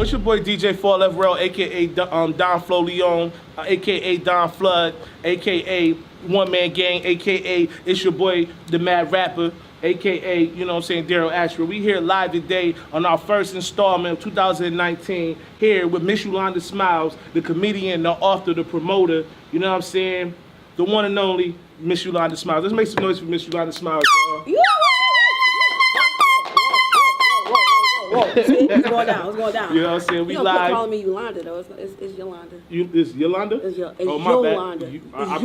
It's your boy DJ Fall Everell, aka Don Flo Leon, aka Don Flood, aka One Man Gang, aka it's your boy the Mad Rapper, aka you know what I'm saying, Daryl Ashford. We here live today on our first installment of 2019 here with Miss Yolanda Smilez, the comedian, the author, the promoter. You know what I'm saying, the one and only Miss Yolanda Smilez. Let's make some noise for Miss Yolanda Smilez. It's going down. It's going down. You know what I'm saying? We you live. Calling me Yolanda though. It's Yolanda. It's Yolanda? It's my Yolanda. bad.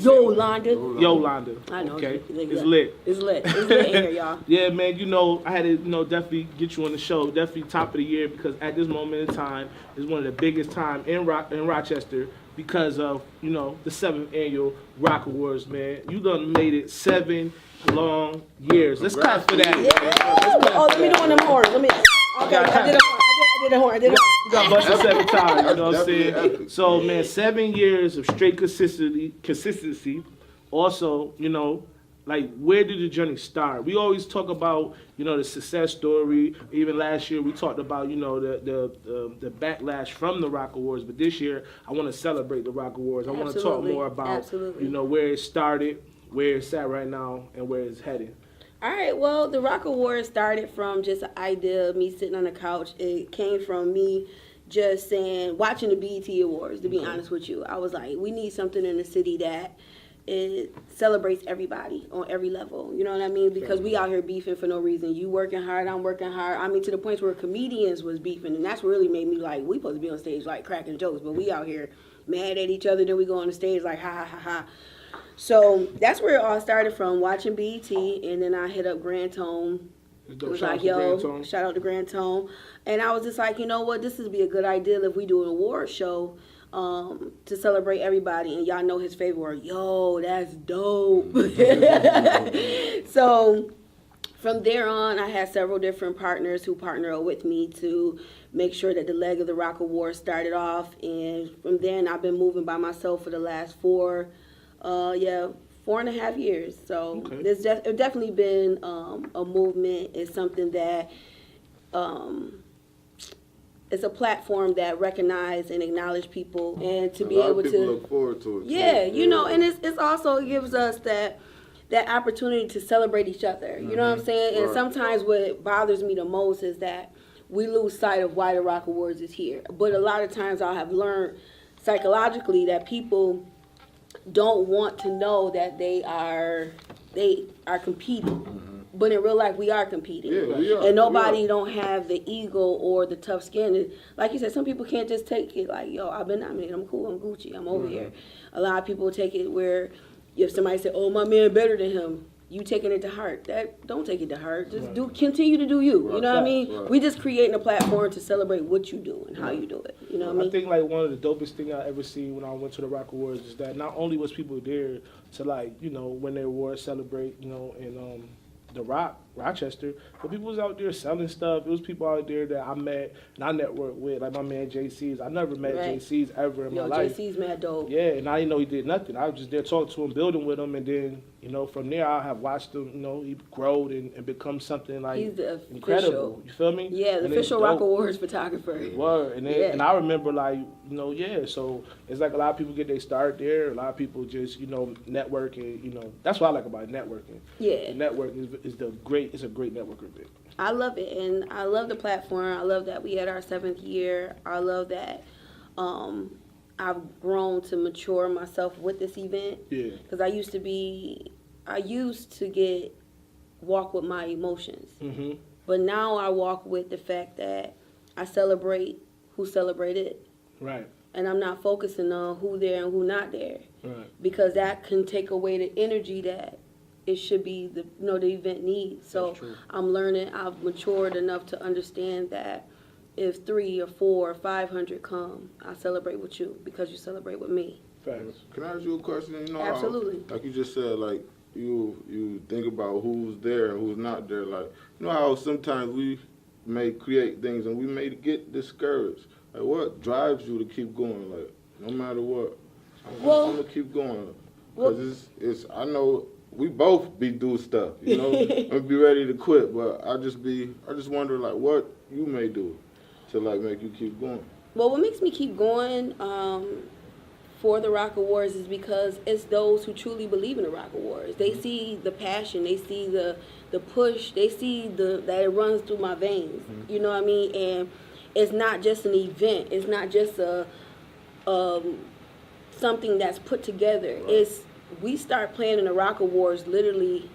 Yolanda. Yolanda. I know. Okay. It's lit. It's lit. It's lit in here, y'all. Yeah, man. You know, I had to, definitely get you on the show. Definitely top of the year because at this moment in time is one of the biggest time in Rochester because of the 7th annual Rock Awards, man. You done made it 7 long years. Let's clap for that. Yeah. Let me do one of them horns. Okay, I did a horn. You got busted 7 times, you know what I'm saying? So, man, 7 years of straight consistency. Also, like, where did the journey start? We always talk about, the success story. Even last year, we talked about, the backlash from the Rock Awards. But this year, I want to celebrate the Rock Awards. I want to talk more about, where it started, where it's at right now, and where it's headed. All right, well, the Rock Awards started from just an idea of me sitting on the couch. It came from me just watching the BET Awards, to be honest with you. I was like, we need something in the city that it celebrates everybody on every level. You know what I mean? Because we out here beefing for no reason. You working hard, I'm working hard. I mean, to the point where comedians was beefing, and that's what really made me like, we supposed to be on stage like cracking jokes, but we out here mad at each other, then we go on the stage like ha ha ha ha. So that's where it all started from, watching BET, and then I hit up Grand Tone. It was like, yo, shout out to Grand Tone. And I was just like, you know what, this would be a good idea if we do an award show to celebrate everybody. And y'all know his favorite word, yo, that's dope. So from there on, I had several different partners who partnered with me to make sure that the leg of the Rock Award started off. And from then, I've been moving by myself for the last 4.5 years. So there's definitely been a movement. It's something that it's a platform that recognize and acknowledge people, and to be able to look forward to it. Yeah, and it's also gives us that opportunity to celebrate each other. You know what I'm saying? And sometimes what bothers me the most is that we lose sight of why the Rock Awards is here. But a lot of times I have learned psychologically that people don't want to know that they are competing. But in real life, we are competing. Yeah, we are. And nobody don't have the ego or the tough skin. Like you said, some people can't just take it like, yo, I've been nominated, I'm cool, I'm Gucci, I'm over here. A lot of people take it where if somebody say, oh, my man better than him, you taking it to heart. Don't take it to heart. Just continue to do you. You know what I mean? Right. We just creating a platform to celebrate what you do and how you do it. You know what I mean? I think like one of the dopest things I ever seen when I went to the Rock Awards is that not only was people there to like, when the awards celebrate, and the Rochester, but people was out there selling stuff. It was people out there that I met and I networked with, like my man JC's. I never met JC's ever in my life. JC's mad dope. Yeah, and I didn't know he did nothing. I was just there talking to him, building with him, and then, from there I have watched him, he grow and become something like incredible. You feel me? Yeah, the official Rock Awards photographer. Word. And then, and I remember like, so it's like a lot of people get their start there. A lot of people just, network and, that's what I like about networking. Yeah. The network is a great networker bit. I love it, and I love the platform. I love that we had our 7th year. I love that I've grown to mature myself with this event. Yeah. Because I used to walk with my emotions. Mm-hmm. But now I walk with the fact that I celebrate who celebrated. Right. And I'm not focusing on who there and who not there. Right. Because that can take away the energy that it should be the event needs. So I'm learning, I've matured enough to understand that if 3 or 4 or 500 come, I celebrate with you because you celebrate with me. Thanks. Can I ask you a question? Absolutely. Like you just said, like you think about who's there and who's not there. Like, how sometimes we may create things and we may get discouraged. Like, what drives you to keep going? Like, no matter what, I'm gonna keep going. Because I know we both do stuff, and be ready to quit. But I just wonder like what you may do to like make you keep going? Well, what makes me keep going for the Rock Awards is because it's those who truly believe in the Rock Awards. They see the passion, they see the push, they see that it runs through my veins. You know what I mean? And it's not just an event. It's not just a something that's put together. It's we start planning the Rock Awards literally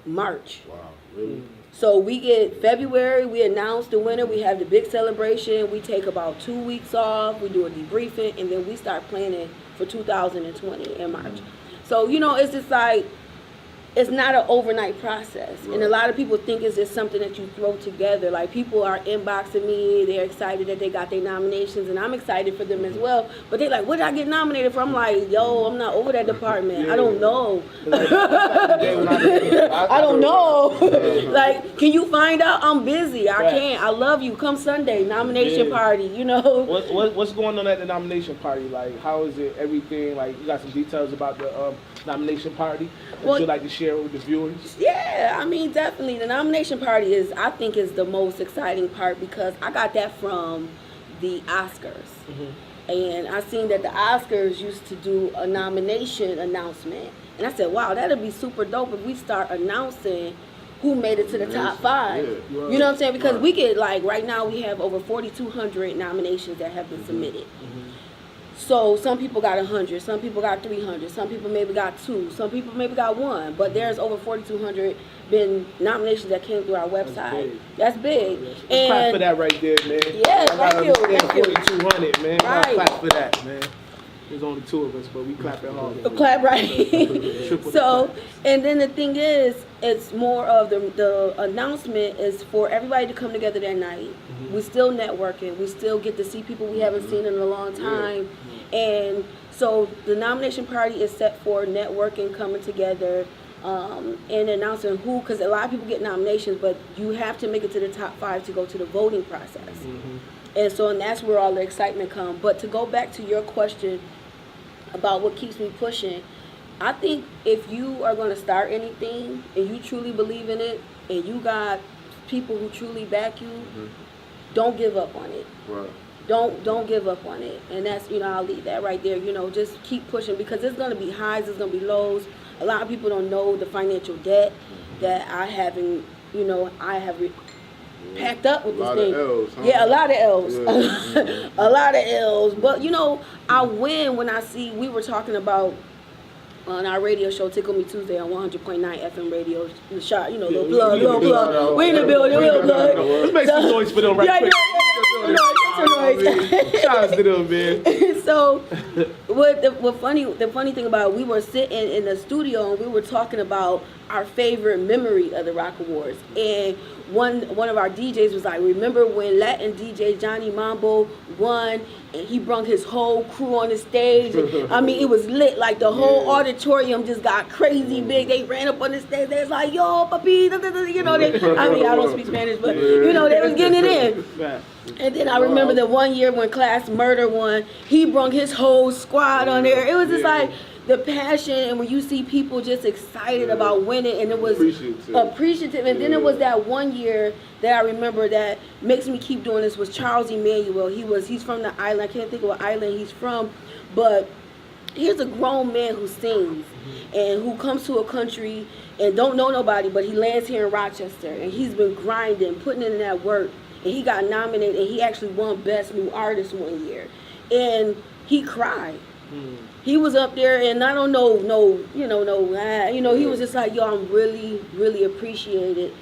March. Wow, really? So we get February, we announce the winner, we have the big celebration, we take about 2 weeks off, we do a debriefing, and then we start planning for 2020 in March. So, you know, it's just like, it's not an overnight process. And a lot of people think it's just something that you throw together. Like, people are inboxing me, they're excited that they got their nominations, and I'm excited for them as well. But they're like, what did I get nominated for? I'm like, yo, I'm not over that department. I don't know. I don't know. Like, can you find out? I'm busy. I can't. I love you. Come Sunday, nomination party, you know. What's going on at the nomination party? Like, how is it, everything? Like, you got some details about the nomination party that you'd like to share with the viewers? Yeah, I mean, definitely. The nomination party I think is the most exciting part because I got that from the Oscars. And I seen that the Oscars used to do a nomination announcement. And I said, wow, that'd be super dope if we start announcing who made it to the top 5. You know what I'm saying? Because we get, like, right now we have over 4,200 nominations that have been submitted. So some people got 100, some people got 300, some people maybe got 2, some people maybe got 1. But there's over 4,200 been nominations that came through our website. That's big. Let's clap for that right there, man. Yeah, thank you. 4,200, man. Right. Clap for that, man. There's only 2 of us, but we clap it hard. Clap right. So, and then the thing is, it's more of the announcement is for everybody to come together that night. We're still networking. We still get to see people we haven't seen in a long time. And so the nomination party is set for networking, coming together, and announcing who, because a lot of people get nominations, but you have to make it to the top 5 to go to the voting process. And so, and that's where all the excitement comes. But to go back to your question about what keeps me pushing, I think if you are going to start anything and you truly believe in it and you got people who truly back you, don't give up on it. Right. Don't give up on it. And that's, you know, I'll leave that right there. You know, just keep pushing because there's going to be highs, there's going to be lows. A lot of people don't know the financial debt that I haven't, you know, I have packed up with this thing. L's, huh? Yeah, a lot of L's. Yeah. A lot of L's. But, you know, I win when I see, we were talking about on our radio show, Tickle Me Tuesday on 100.9 FM radio. The shot, you know, little plug. We in the building, little plug. Let's make some noise for them right quick. Shout out to them, man. So, the funny thing about it, we were sitting in the studio and we were talking about our favorite memory of the Rock Awards. And one of our DJs was like, remember when Latin DJ Johnny Mambo won and he brung his whole crew on the stage? I mean, it was lit. Like, the whole auditorium just got crazy big. They ran up on the stage. They was like, yo, papi, you know, I mean, I don't speak Spanish, but, you know, they was getting it in. And then I remember the one year when Class Murder won, he brung his whole squad on there. It was just like the passion, and when you see people just excited about winning, and it was appreciative. And then it was that one year that I remember that makes me keep doing this was Charles Emmanuel. He's from the island. I can't think of what island he's from, but here's a grown man who sings and who comes to a country and don't know nobody, but he lands here in Rochester, and he's been grinding, putting in that work. And he got nominated, and he actually won Best New Artist one year. And he cried. He was up there, and I don't know, he was just like, yo, I'm really, really appreciated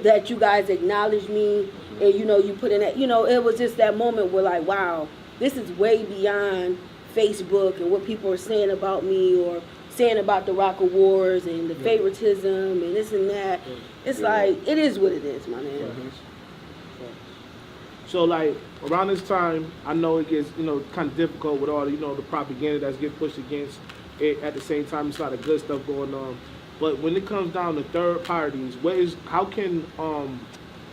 that you guys acknowledge me, and, you know, you put in that, you know, it was just that moment where, like, wow, this is way beyond Facebook and what people are saying about me or saying about the Rock Awards and the favoritism and this and that. It's like, it is what it is, my man. So, like, around this time, I know it gets, you know, kind of difficult with all, you know, the propaganda that's getting pushed against it. At the same time, it's a lot of good stuff going on. But when it comes down to third parties, how can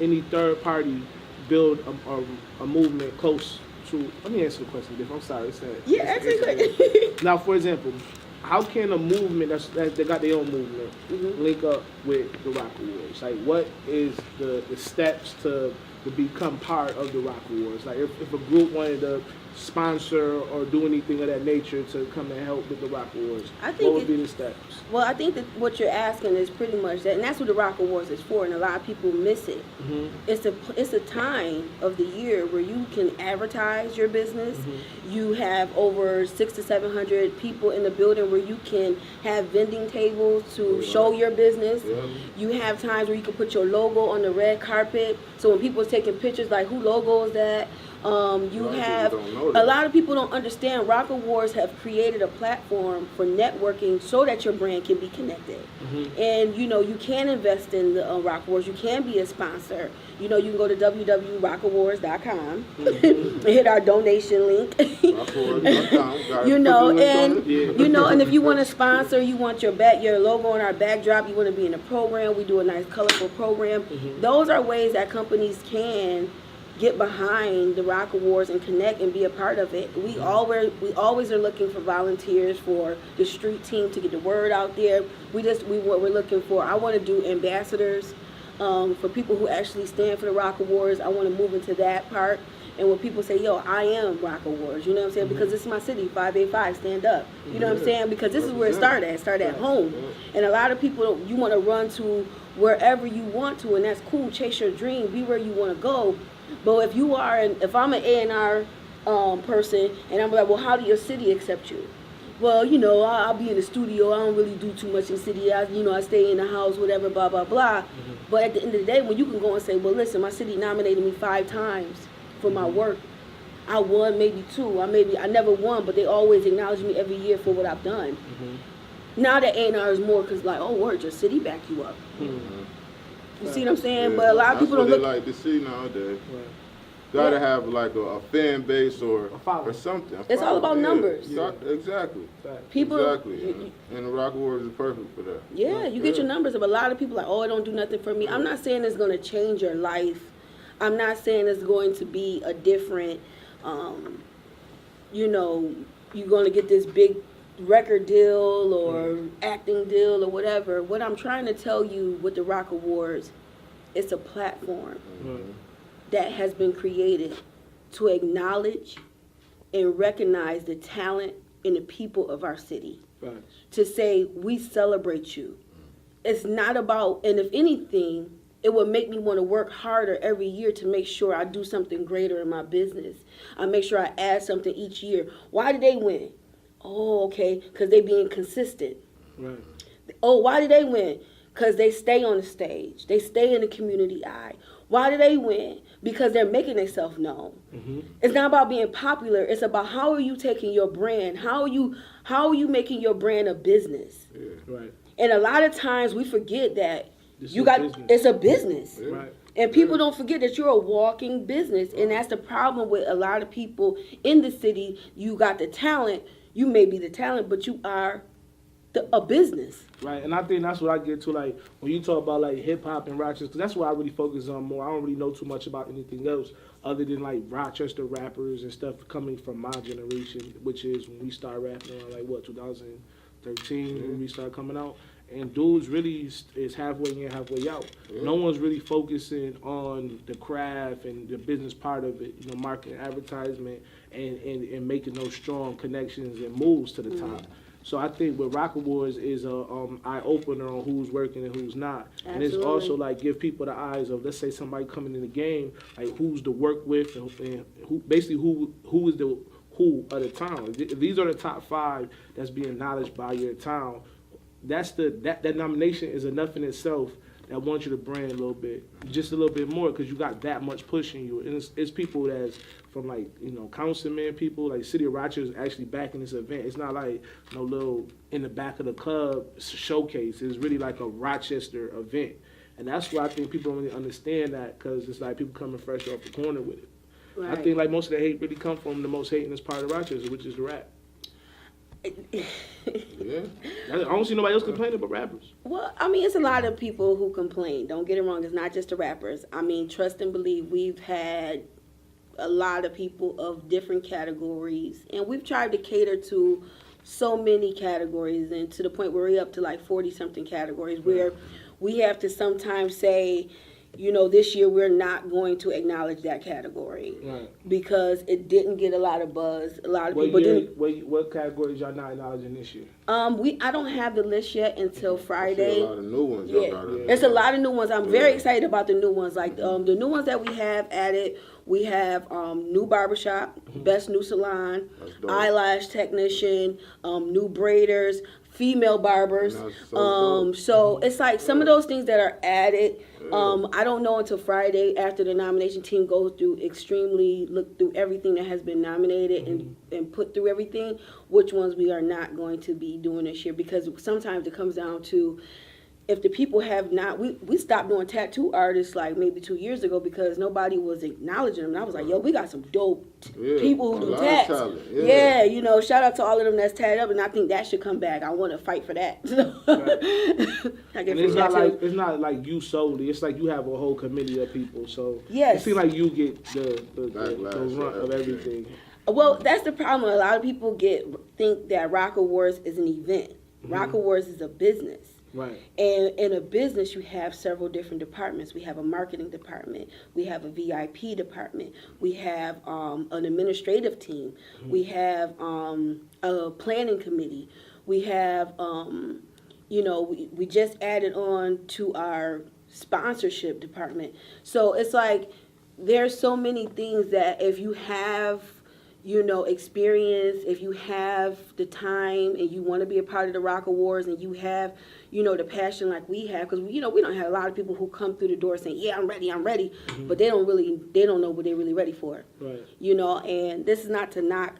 any third party build a movement close to, let me answer the question, Diff. I'm sorry. Answer it. Now, for example, how can a movement that got their own movement link up with the Rock Awards? Like, what is the steps to to become part of the Rock Awards? Like if a group wanted to sponsor or do anything of that nature to come and help with the Rock Awards, what would be the steps? Well, I think that what you're asking is pretty much that, and that's what the Rock Awards is for, and a lot of people miss it. Mm-hmm. It's a time of the year where you can advertise your business. Mm-hmm. You have over 600 to 700 people in the building where you can have vending tables to show your business. Yeah. You have times where you can put your logo on the red carpet, so when people are taking pictures, like, who logo is that? You have a lot of people don't understand Rock Awards have created a platform for networking so that your brand can be connected. Mm-hmm. And you can invest in the Rock Awards. You can be a sponsor. You can go to www.rockawards.com mm-hmm. and hit our donation link. And if you want to sponsor, you want your logo on our backdrop, you want to be in a program, we do a nice colorful program. Mm-hmm. Those are ways that companies can get behind the Rock Awards and connect and be a part of it. We always are looking for volunteers for the street team to get the word out there. What we're looking for. I want to do ambassadors for people who actually stand for the Rock Awards. I want to move into that part. And when people say, yo, I am Rock Awards, you know what I'm saying? Mm-hmm. Because this is my city, 585, stand up. You know what I'm saying? Because this is where it started at. It started at home. And a lot of people, you want to run to wherever you want to, and that's cool. Chase your dream. Be where you want to go. But if I'm an A&R person, and I'm like, well, how do your city accept you? Well, I'll be in the studio. I don't really do too much in the city. I stay in the house, whatever, blah, blah, blah. Mm-hmm. But at the end of the day, when you can go and say, well, listen, my city nominated me 5 times for my work. I won maybe 2. I never won, but they always acknowledge me every year for what I've done. Mm-hmm. Now that A&R is more because, like, oh, word, your city back you up. Mm-hmm. You see what I'm saying? Yeah, but a lot of people don't look. That's what they like to see nowadays. Right. Gotta have like a fan base or something. It's all about numbers. Yeah. Exactly. People. Exactly. And the Rock Awards is perfect for that. Yeah, you get your numbers up. A lot of people are like, oh, it don't do nothing for me. I'm not saying it's gonna change your life. I'm not saying it's going to be a different, you're gonna get this big record deal or acting deal or whatever. What I'm trying to tell you with the Rock Awards, it's a platform that has been created to acknowledge and recognize the talent and the people of our city. Right. To say, we celebrate you. It's not about, and if anything, it would make me want to work harder every year to make sure I do something greater in my business. I make sure I add something each year. Why did they win? Oh, okay, because they being consistent. Right. Oh, why did they win? Because they stay on the stage. They stay in the community eye. Why do they win? Because they're making themselves known. Mm-hmm. It's not about being popular. It's about how are you taking your brand? How are you making your brand a business? Yeah. Right. And a lot of times we forget that it's a business. Yeah. Right. And people don't forget that you're a walking business. And that's the problem with a lot of people in the city. You got the talent. You may be the talent, but you are a business. Right, and I think that's what I get to, like, when you talk about, like, hip-hop and Rochester, because that's what I really focus on more. I don't really know too much about anything else other than, like, Rochester rappers and stuff coming from my generation, which is when we started rapping around, like, 2013, when we started coming out. And dudes really is halfway in, halfway out. Yeah. No one's really focusing on the craft and the business part of it, marketing, advertisement, and making those strong connections and moves to the top. So I think with Rock Awards is a eye-opener on who's working and who's not. Absolutely. And it's also like give people the eyes of, let's say somebody coming in the game, like who's to work with and who is the who of the town. If these are the top 5 that's being acknowledged by your town, that nomination is enough in itself that wants you to brand a little bit, just a little bit more, because you got that much pushing you. And it's people that's from, like, councilmen, people, like City of Rochester is actually backing this event. It's not like no little in the back of the club showcase. It's really like a Rochester event. And that's why I think people don't really understand that, because it's like people coming fresh off the corner with it. Right. I think like most of the hate really come from the most hating part of Rochester, which is the rap. Yeah. I don't see nobody else complaining but rappers. Well, I mean, it's a lot of people who complain. Don't get it wrong. It's not just the rappers. I mean, trust and believe, we've had a lot of people of different categories, and we've tried to cater to so many categories, and to the point where we're up to like 40-something categories, where we have to sometimes say, this year we're not going to acknowledge that category because it didn't get a lot of buzz. A lot of people didn't. What categories y'all not acknowledging this year? I don't have the list yet until Friday. A lot of new ones. It's a lot of new ones. I'm very excited about the new ones. Like the new ones that we have added. We have new barbershop, best new salon, eyelash technician, new braiders, female barbers. So it's like some of those things that are added. I don't know until Friday after the nomination team goes through look through everything that has been nominated and put through everything, which ones we are not going to be doing this year, because sometimes it comes down to if the people have not, we stopped doing tattoo artists like maybe 2 years ago because nobody was acknowledging them. And I was like, yo, we got some dope people who do tats. Yeah, shout out to all of them that's tatted up, and I think that should come back. I want to fight for that. And it's not like you solely. It's like you have a whole committee of people. So yes. It seems like you get the runt of everything. Well, that's the problem. A lot of people think that Rock Awards is an event. Rock Awards is a business. Right. And in a business, you have several different departments. We have a marketing department. We have a VIP department. We have an administrative team. We have a planning committee. We have, we just added on to our sponsorship department. So it's like there's so many things that if you have experience, if you have the time and you want to be a part of the Rock Awards and you have, the passion like we have, because, we don't have a lot of people who come through the door saying, yeah, I'm ready, but they don't know what they're really ready for. Right. And this is not to knock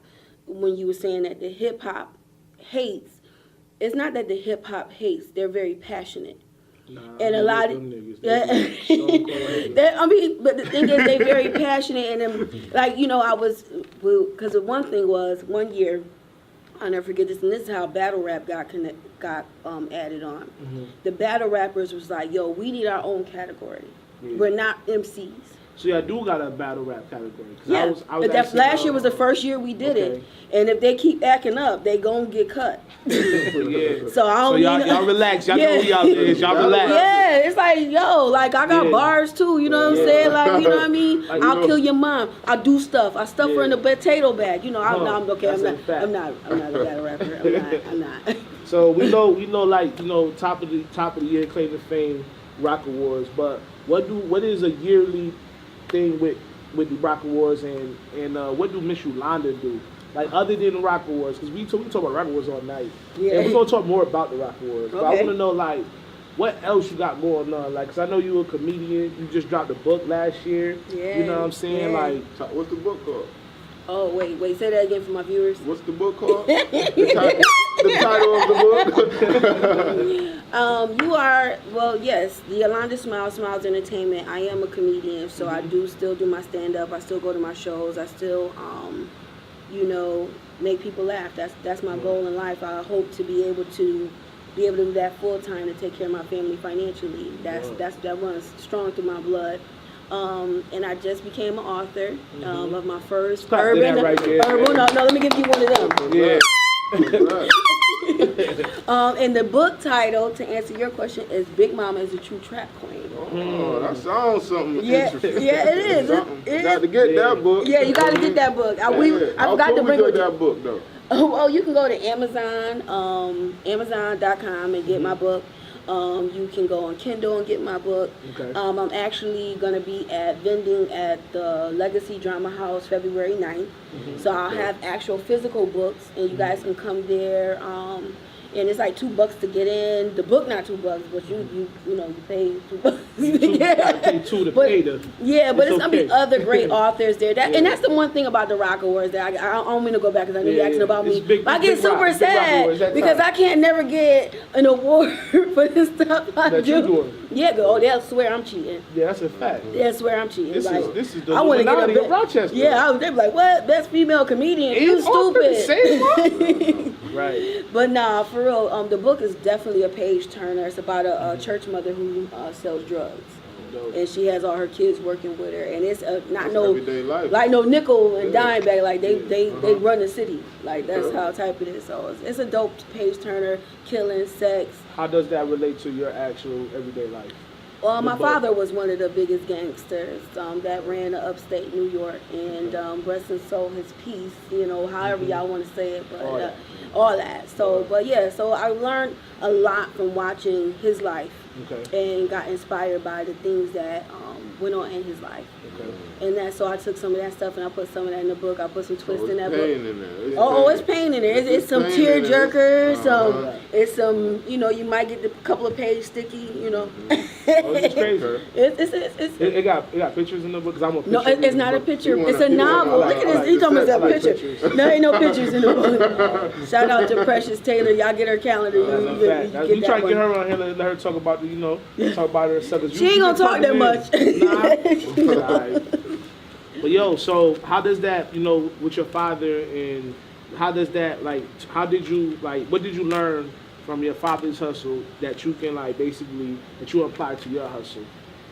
when you were saying that the hip hop hates. It's not that the hip hop hates, they're very passionate. And a lot of but the thing is, they're very passionate, and I was, because the one thing was one year, I'll never forget this, and this is how battle rap got added on. The battle rappers was like, yo, we need our own category. We're not MCs. So I do got a battle rap category. Yeah, but last year was the first year we did it, and if they keep acting up, they gonna get cut. So y'all relax. Y'all know who y'all is. Y'all relax. Yeah, it's like I got bars too. You know what I'm saying? Like, you know what I mean? I'll kill your mom. I do stuff. I stuff her in a potato bag. I'm okay. I'm not a battle rapper. I'm not. So we know top of the year claim to fame Rock Awards, but what is a yearly thing with the Rock Awards, and what do Miss Yolanda do? Like, other than the Rock Awards, because we talk about Rock Awards all night. Yeah. And we're going to talk more about the Rock Awards. But I want to know, like, what else you got going on? Like, because I know you're a comedian. You just dropped a book last year. Yeah. You know what I'm saying? Yeah. Like, what's the book called? Oh, wait, say that again for my viewers. What's the book called? the title of the book? Yes, the Yolanda Smilez Entertainment. I am a comedian, so I do still do my stand-up. I still go to my shows. I still, make people laugh. That's my goal in life. I hope to be able to do that full time to take care of my family financially. That runs strong through my blood. And I just became an author of my first urban. No, let me give you one of them. Yeah. And the book title, to answer your question, is Big Mama is a True Trap Queen. Oh, that sounds something interesting. Yeah, it is. You got to get that book. Yeah, you got to get that book. I forgot to bring that book, though. Oh, you can go to Amazon, Amazon.com and get my book. You can go on Kindle and get my book. Okay. I'm actually going to be vending at the Legacy Drama House February 9th. So I'll have actual physical books, and you guys can come there. And it's like $2 to get in. The book not $2, but you pay $2. You gotta pay $2 to pay the. Yeah, but it's gonna be other great authors there. And that's the one thing about the Rock Awards that I don't mean to go back because I know you're asking about me. But I get super sad because I can't never get an award for this stuff I do. Yeah, they'll swear I'm cheating. Yeah, that's a fact. They'll swear I'm cheating. This is the Illuminati of Rochester. Yeah, they'll be like, what? Best female comedian? You stupid. Right. But nah, for real, the book is definitely a page turner. It's about a church mother who sells drugs. And she has all her kids working with her, and it's not no nickel and dime bag. Like they run the city. Like that's how type it is. So it's a dope page turner, killing, sex. How does that relate to your actual everyday life? Well, my father was one of the biggest gangsters that ran the upstate New York, and rest and soul, his peace, however y'all want to say it, but all that. So, but yeah, so I learned a lot from watching his life, and got inspired by the things that went on in his life. And so I took some of that stuff and I put some of that in the book. I put some twists in that book. It's pain in there. It's some tear jerkers. It's some, you might get a couple of pages sticky. It's crazy. It got pictures in the book. 'Cause I'm a picture. No, it's not a picture. It's a novel. Look at this. He talking about a picture. There ain't no pictures in the book. Shout out to Precious Taylor. Y'all get her calendar. You try to get her on here, let her talk about talk about her suckers. She ain't gonna talk that much. Nah. But yo, so how does that, with your father, and how does that, what did you learn from your father's hustle that you can basically, that you apply to your hustle?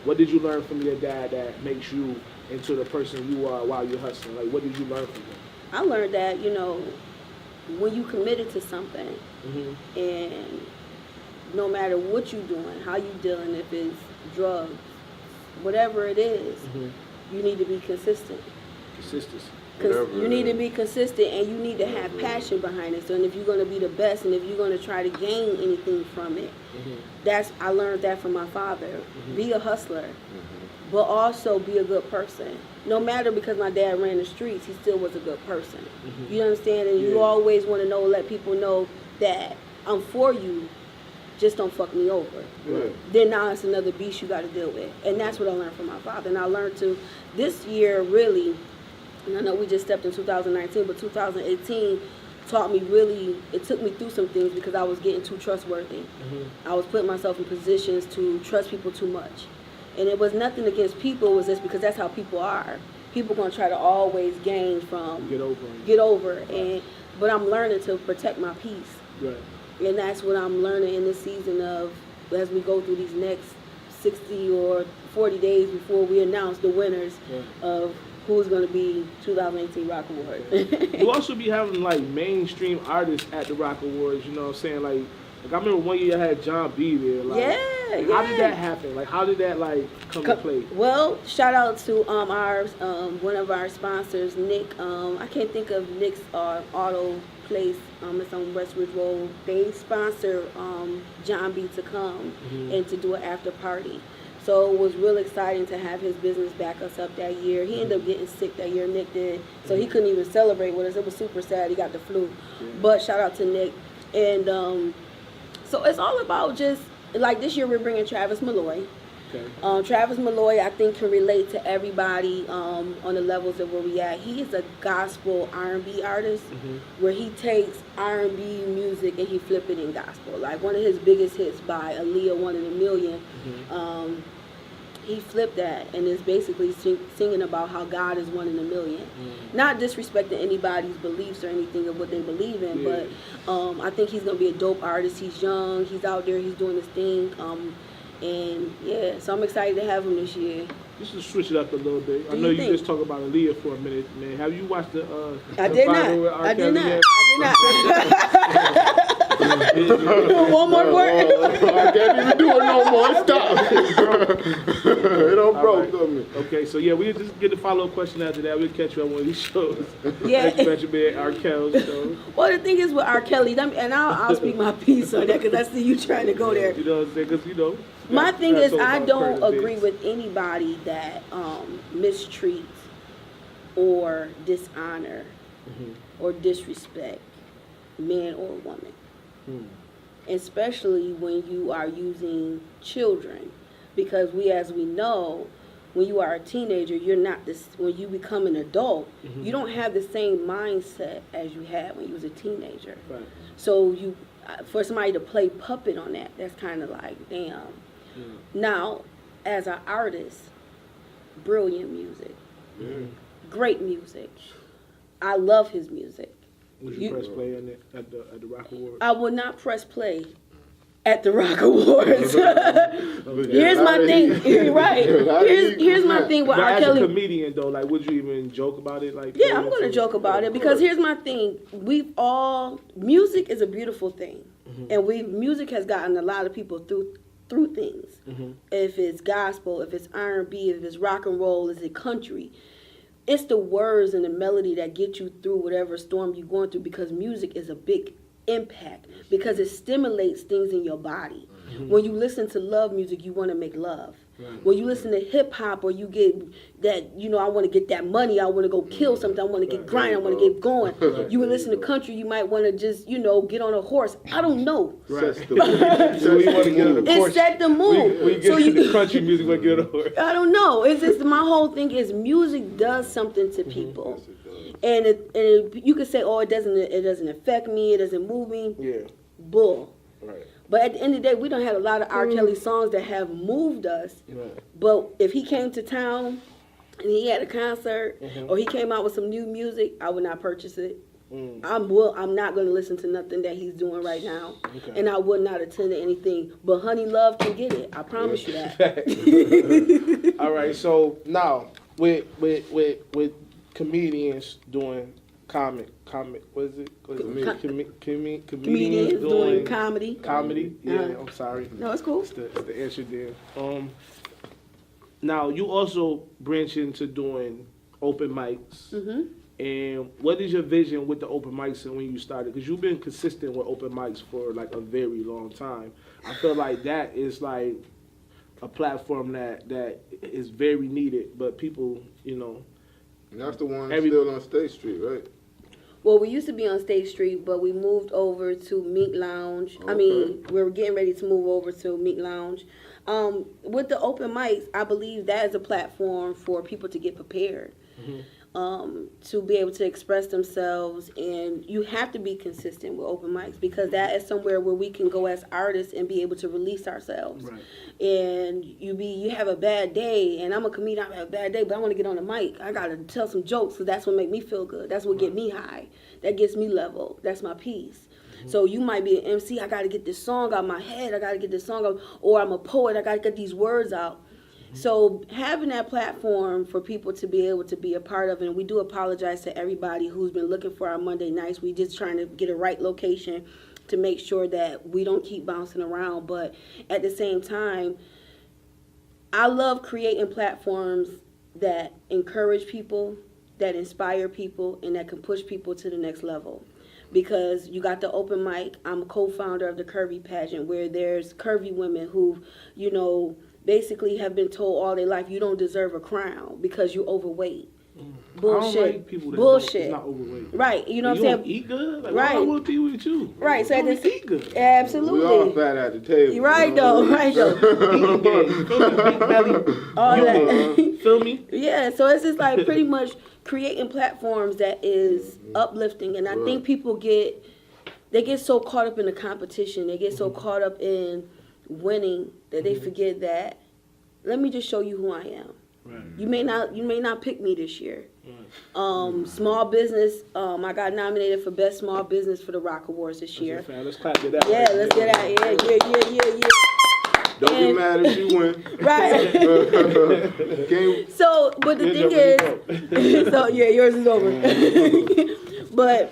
What did you learn from your dad that makes you into the person you are while you're hustling? What did you learn from him? I learned that, when you committed to something, and no matter what you're doing, how you dealing, if it's drugs, whatever it is, you need to be consistent. Consistency. You need to be consistent, and you need to have passion behind it. So, and if you're going to be the best, and if you're going to try to gain anything from it, I learned that from my father. Be a hustler, but also be a good person. No matter, because my dad ran the streets, he still was a good person. You understand? And you always want to let people know that I'm for you. Just don't fuck me over. Then now it's another beast you got to deal with. And that's what I learned from my father. And I learned to, this year really, and I know we just stepped in 2019, but 2018 taught me really, it took me through some things because I was getting too trustworthy. I was putting myself in positions to trust people too much. And it was nothing against people, it was just because that's how people are. People going to try to always gain from, get over. But I'm learning to protect my peace. And that's what I'm learning in this season of, as we go through these next 60 or 40 days before we announce the winners of who's going to be 2018 Rock Awards. You also be having mainstream artists at the Rock Awards, you know what I'm saying? I remember one year I had John B there. How did that happen? How did that come to play? Well, shout out to our one of our sponsors, Nick. I can't think of Nick's auto place. It's on West Ridge Road. They sponsor John B to come and to do an after party. So it was real exciting to have his business back us up that year. He ended up getting sick that year, Nick did. So he couldn't even celebrate with us. It was super sad. He got the flu. But shout out to Nick. And so it's all about just, this year we're bringing Travis Malloy. Travis Malloy, I think, can relate to everybody on the levels of where we at. He is a gospel R&B artist where he takes R&B music and he flip it in gospel. One of his biggest hits by Aaliyah, One in a Million, he flipped that and is basically singing about how God is one in a million. Not disrespecting anybody's beliefs or anything of what they believe in, but I think he's going to be a dope artist. He's young, he's out there, he's doing his thing. And yeah, so I'm excited to have him this year. Just to switch it up a little bit. I know you just talked about Aaliyah for a minute, man. Have you watched the I did not. One more word. I can't even do it no more. Stop. It don't broke on me. Okay, so yeah, we'll just get the follow-up question after that. We'll catch you on one of these shows. Yeah. Especially R. Kelly's show. Well, the thing is with R. Kelly, and I'll speak my piece on that because I see you trying to go there. You know what I'm saying? Because, my thing is, I don't agree with anybody that mistreats or dishonor or disrespect man or woman. Especially when you are using children, because as we know, when you are a teenager, you're not this. When you become an adult, you don't have the same mindset as you had when you was a teenager. Right. So for somebody to play puppet on that, that's kind of damn. Now, as an artist, brilliant music, great music. I love his music. Would you press play on it at the Rock Awards? I would not press play at the Rock Awards. Here's my thing. Right. Here's my thing with R. Kelly. As a comedian, though, would you even joke about it? Yeah, I'm going to joke about it because here's my thing. Music is a beautiful thing. And music has gotten a lot of people through through things. If it's gospel, if it's R&B, if it's rock and roll, is it country? It's the words and the melody that get you through whatever storm you're going through, because music is a big impact, because it stimulates things in your body. When you listen to love music, you want to make love. When you listen to hip hop, or you get that, I want to get that money, I want to go kill something, I want to get grind, I want to get going. You would listen to country, you might want to just, get on a horse. I don't know. Right. So we want to get on the horse. It set the mood. We get into country music, we get on a horse. I don't know. It's just, my whole thing is music does something to people. And you could say, oh, it doesn't affect me, it doesn't move me. Yeah. Bull. Right. But at the end of the day, we don't have a lot of R. Kelly songs that have moved us. Right. But if he came to town and he had a concert, or he came out with some new music, I would not purchase it. I'm not going to listen to nothing that he's doing right now. Okay. And I would not attend to anything. But Honey Love can get it. I promise you that. All right. So now with comedians doing comic, what is it? Comedians doing comedy. Comedy. Yeah, I'm sorry. No, it's cool. It's the answer there. Now you also branch into doing open mics. And what is your vision with the open mics and when you started? Because you've been consistent with open mics for like a very long time. I feel like that is like a platform that is very needed, but people, And that's the one still on State Street, right? Well, we used to be on State Street, but we moved over to Meat Lounge. Okay. We were getting ready to move over to Meat Lounge. With the open mics, I believe that is a platform for people to get prepared, to be able to express themselves. And you have to be consistent with open mics, because that is somewhere where we can go as artists and be able to release ourselves. Right. And you have a bad day, and I'm a comedian, I have a bad day, but I want to get on the mic. I got to tell some jokes, because that's what make me feel good. That's what get me high. That gets me level. That's my peace. So you might be an MC, I got to get this song out my head, I got to get this song out, or I'm a poet, I got to get these words out. So having that platform for people to be able to be a part of, and we do apologize to everybody who's been looking for our Monday nights. We just trying to get a right location to make sure that we don't keep bouncing around. But at the same time, I love creating platforms that encourage people, that inspire people, and that can push people to the next level. Because you got the open mic. I'm a co-founder of the Curvy Pageant, where there's curvy women who, basically have been told all their life, you don't deserve a crown because you're overweight. Bullshit. I don't like people that Bullshit. not overweight. Right. You know what I'm saying? Eat good? Like, right. I want to be with you. Right. So eat good. Absolutely. We all fat at the table. Right though. Right though. Eating game. Big belly. All that. Feel me? Yeah. So it's just like pretty much creating platforms that is uplifting, and I think people get so caught up in the competition. They get so caught up in winning that they forget that, let me just show you who I am. Right. You may not pick me this year. Right. Small business, I got nominated for Best Small Business for the Rock Awards this year. Let's clap it out. Yeah, right. Let's get out. Yeah. Don't get mad if you win. Right. So, but the thing is, so yeah, yours is over. But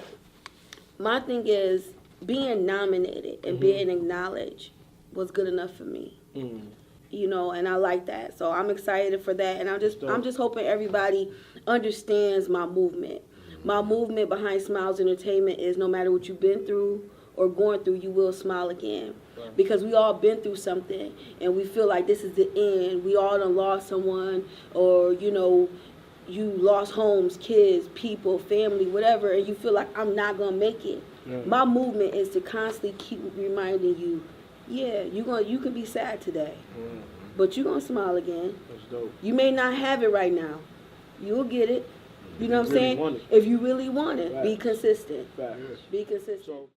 my thing is, being nominated and being acknowledged was good enough for me. And I like that. So I'm excited for that, and I'm just hoping everybody understands my movement. My movement behind Smilez Entertainment is, no matter what you've been through or going through, you will smile again. Because we all been through something, and we feel like this is the end. We all done lost someone, or you lost homes, kids, people, family, whatever, and you feel like I'm not gonna make it. My movement is to constantly keep reminding you, yeah, you can be sad today, but you're gonna smile again. That's dope. You may not have it right now. You'll get it. You know what I'm saying? If you really want it, be consistent. Be consistent.